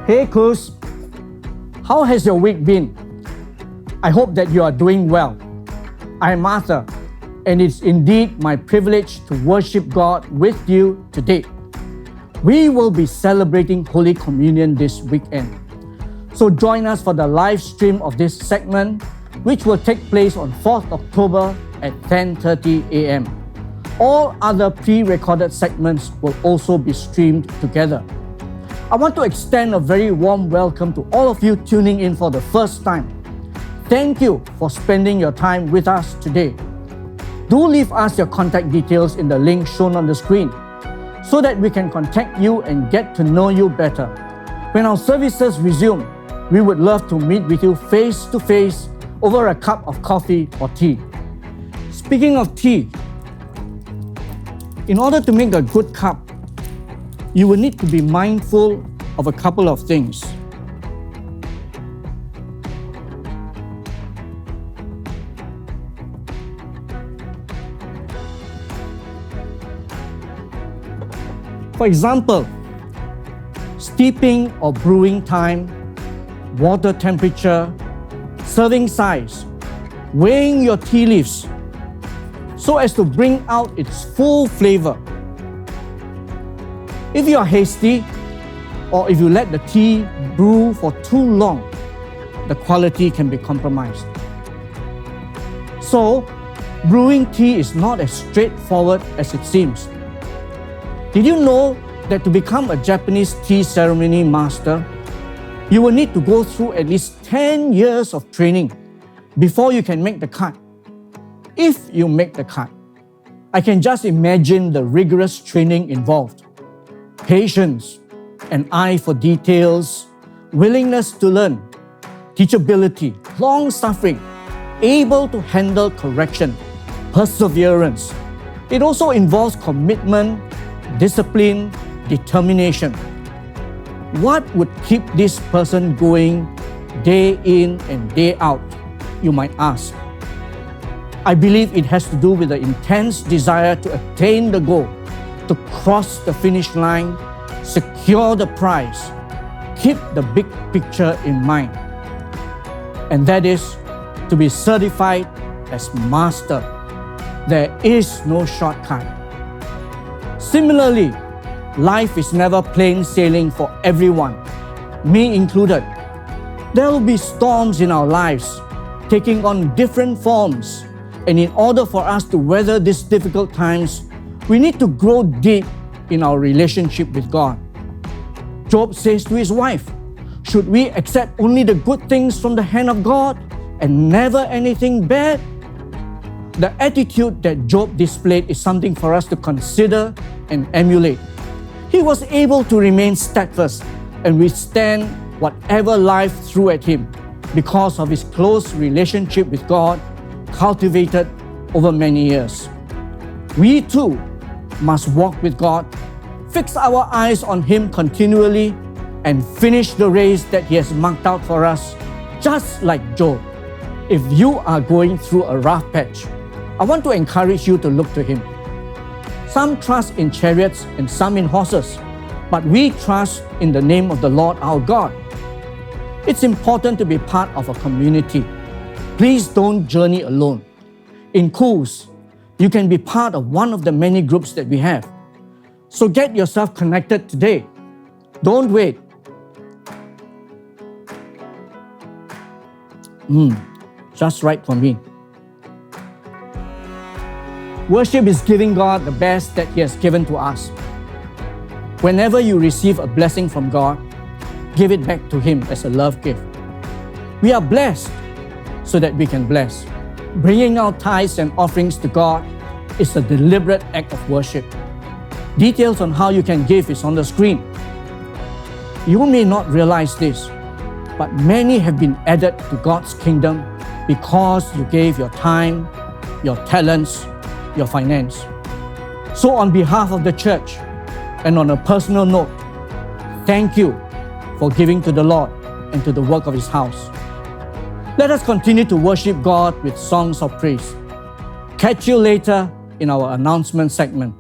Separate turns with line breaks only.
Hey Kuz, how has your week been? I hope that you are doing well. I'm Arthur, and it's indeed my privilege to worship God with you today. We will be celebrating Holy Communion this weekend. So join us for the live stream of this segment, which will take place on 4th October at 10:30 a.m. All other pre-recorded segments will also be streamed together. I want to extend a very warm welcome to all of you tuning in for the first time. Thank you for spending your time with us today. Do leave us your contact details in the link shown on the screen so that we can contact you and get to know you better. When our services resume, we would love to meet with you face to face over a cup of coffee or tea. Speaking of tea, in order to make a good cup, you will need to be mindful of a couple of things. For example, steeping or brewing time, water temperature, serving size, weighing your tea leaves so as to bring out its full flavor. If you are hasty, or if you let the tea brew for too long, the quality can be compromised. So, brewing tea is not as straightforward as it seems. Did you know that to become a Japanese tea ceremony master, you will need to go through at least 10 years of training before you can make the cut? If you make the cut, I can just imagine the rigorous training involved. Patience, an eye for details, willingness to learn, teachability, long-suffering, able to handle correction, perseverance. It also involves commitment, discipline, determination. What would keep this person going day in and day out, you might ask? I believe it has to do with the intense desire to attain the goal, to cross the finish line, secure the prize, keep the big picture in mind. And that is to be certified as master. There is no shortcut. Similarly, life is never plain sailing for everyone, me included. There will be storms in our lives, taking on different forms. And in order for us to weather these difficult times, we need to grow deep in our relationship with God. Job says to his wife, should we accept only the good things from the hand of God and never anything bad? The attitude that Job displayed is something for us to consider and emulate. He was able to remain steadfast and withstand whatever life threw at him because of his close relationship with God cultivated over many years. We too must walk with God, fix our eyes on Him continually, and finish the race that He has marked out for us, just like Job. If you are going through a rough patch, I want to encourage you to look to Him. Some trust in chariots and some in horses, but we trust in the name of the Lord our God. It's important to be part of a community. Please don't journey alone. In Kuz, you can be part of one of the many groups that we have. So get yourself connected today. Don't wait. Just right for me. Worship is giving God the best that He has given to us. Whenever you receive a blessing from God, give it back to Him as a love gift. We are blessed so that we can bless. Bringing our tithes and offerings to God is a deliberate act of worship. Details on how you can give is on the screen. You may not realize this, but many have been added to God's kingdom because you gave your time, your talents, your finance. So on behalf of the church, and on a personal note, thank you for giving to the Lord and to the work of His house. Let us continue to worship God with songs of praise. Catch you later in our announcement segment.